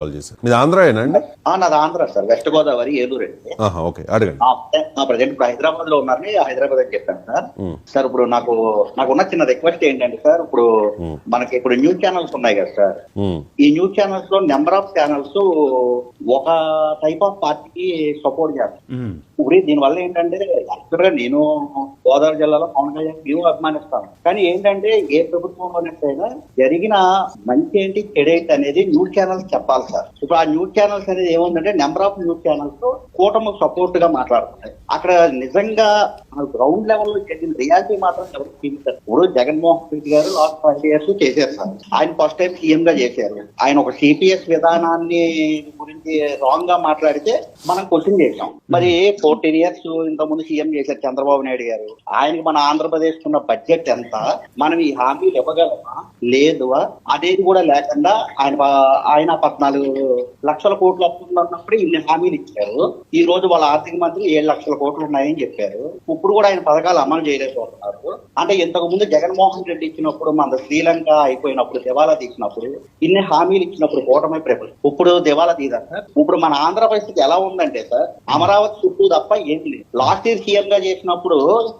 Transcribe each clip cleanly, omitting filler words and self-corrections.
Call చేశారు. మీది ఆంధ్రాయేనా అండి? నాది ఆంధ్ర సార్, వెస్ట్ గోదావరి, ఏలూరు అండి. ఓకే, అడగండి. ప్రజెంట్ ఇప్పుడు హైదరాబాద్ లో ఉన్నారని హైదరాబాద్ అని చెప్పాను సార్. సార్ ఇప్పుడు నాకున్న చిన్న రిక్వెస్ట్ ఏంటంటే సార్, ఇప్పుడు మనకి ఇప్పుడు న్యూస్ ఛానల్స్ ఉన్నాయి కదా సార్, ఈ న్యూస్ ఛానల్స్ లో నెంబర్ ఆఫ్ ఛానల్స్ ఒక టైప్ ఆఫ్ పార్టీకి సపోర్ట్ చేస్తారు. ఇప్పుడు దీనివల్ల ఏంటంటే యాక్చువల్ గా నేను గోదావరి జిల్లాలో పవన్ కళ్యాణ్ మేము అభిమానిస్తాను, కానీ ఏంటంటే ఏ ప్రభుత్వంలోనైనా జరిగిన మంచి ఏంటి చెడేంటి అనేది న్యూస్ ఛానల్స్ చెప్పాలి సార్. ఇప్పుడు ఆ న్యూస్ ఛానల్స్ అనేది ఏముందంటే నెంబర్ ఆఫ్ న్యూస్ ఛానల్స్ కూటమి సపోర్ట్ గా మాట్లాడుతున్నాయి. అక్కడ నిజంగా గ్రౌండ్ లెవెల్ లో జరిగిన రియాలిటీ మాత్రం ఎవరికి చూపించారు. ఇప్పుడు జగన్మోహన్ రెడ్డి గారు లాస్ట్ 5 years చేశారు సార్. ఆయన ఫస్ట్ టైం సీఎం గా చేశారు. ఆయన ఒక సిపిఎస్ విధానాన్ని గురించి రాంగ్ గా మాట్లాడితే మనం క్వశ్చన్ చేశాం. మరి 14 years ఇంతకుముందు సీఎం చేశారు చంద్రబాబు నాయుడు గారు. ఆయనకి మన ఆంధ్రప్రదేశ్ ఉన్న బడ్జెట్ ఎంత, మనం ఈ హామీలు ఇవ్వగలమా లేదు అనేది కూడా లేకుండా ఆయన 14 లక్షల కోట్లు అప్పున్నప్పుడు ఇన్ని హామీలు ఇచ్చారు. ఈ రోజు వాళ్ళ ఆర్థిక మంత్రి 7 లక్షల కోట్లు ఉన్నాయని చెప్పారు. ఇప్పుడు కూడా ఆయన పథకాలు అమలు చేయలేకపోతున్నారు. అంటే ఇంతకు ముందు జగన్మోహన్ రెడ్డి ఇచ్చినప్పుడు, మన శ్రీలంక అయిపోయినప్పుడు దివాలా తీసినప్పుడు ఇన్ని హామీలు ఇచ్చినప్పుడు కూటమి ప్రభుత్వం ఇప్పుడు దివాలా తీదా సార్. ఇప్పుడు మన ఆంధ్ర పరిస్థితి ఎలా ఉందంటే సార్, అమరావతి చుట్టూ తప్ప ఏం లేదు. లాస్ట్ ఇయర్ సీఎం గా చేసినప్పుడు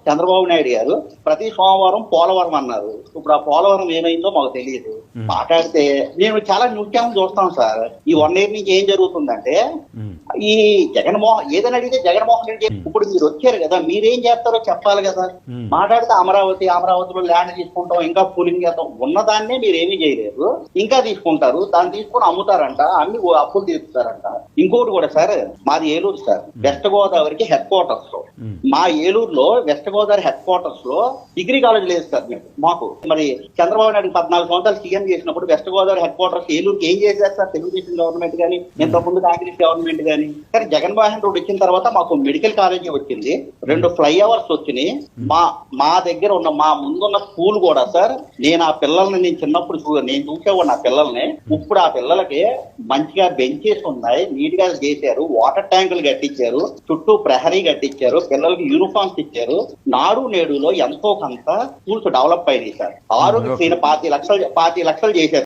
చంద్రబాబు నాయుడు గారు ప్రతి సోమవారం పోలవరం అన్నారు. ఇప్పుడు ఆ పోలవరం ఏమైందో మాకు తెలియదు. మాట్లాడితే నేను చాలా న్యూస్ ఛానల్ చూస్తాం సార్. ఈ 1 year నుంచి ఏం జరుగుతుందంటే, ఈ ఏదైనా అడిగితే జగన్మోహన్ రెడ్డి ఇప్పుడు మీరు వచ్చారు కదా, మీరేం చేస్తారో చెప్పాలి కదా. మాట్లాడితే అమరావతిలో ల్యాండ్ తీసుకుంటాం, ఇంకా కూలింగ్ చేస్తాం, ఉన్నదాన్నే మీరు ఏమీ చేయలేరు, ఇంకా తీసుకుంటారు, దాన్ని తీసుకుని అమ్ముతారంట, అన్ని అప్పులు తీరుస్తారంట. ఇంకోటి కూడా సార్, మాది ఏలూరు సార్, వెస్ట్ గోదావరికి హెడ్ క్వార్టర్స్ లో, మా ఏలూరులో వెస్ట్ గోదావరి హెడ్ క్వార్టర్స్ లో డిగ్రీ కాలేజ్ లేదు సార్ మాకు. మరి చంద్రబాబు నాయుడు 14 సంవత్సరాలు సీఎం చేసినప్పుడు వెస్ట్ గోదావరి హెడ్ క్వార్టర్స్ ఏలూరుకి ఏం చేశారు సార్? తెలుగుదేశం గవర్నమెంట్ కానీ, ఇంతకుముందు కాంగ్రెస్ గవర్నమెంట్ కానీ. కానీ జగన్మోహన్ రెడ్డి వచ్చిన తర్వాత మాకు మెడికల్ కాలేజీ వచ్చింది, 2 ఫ్లైఓవర్స్ వచ్చినాయి. మా దగ్గర ఉన్న మా ముందున్న స్కూల్ కూడా సార్, నేను ఆ పిల్లల్ని నేను చిన్నప్పుడు నేను చూసేవాడిని ఆ పిల్లల్ని. ఇప్పుడు ఆ పిల్లలకి మంచిగా బెంచెస్ ఉన్నాయి, నీట్ గా చేశారు, వాటర్ ట్యాంకులు కట్టించారు, చుట్టూ ప్రహరీ కట్టించారు, పిల్లలకి యూనిఫామ్స్ ఇచ్చారు. నాడు నేడులో ఎంతో కొంత స్కూల్స్ డెవలప్ అయినాయి సార్. ఆరోగ్యశ్రీ 25 లక్షలు చేశారు.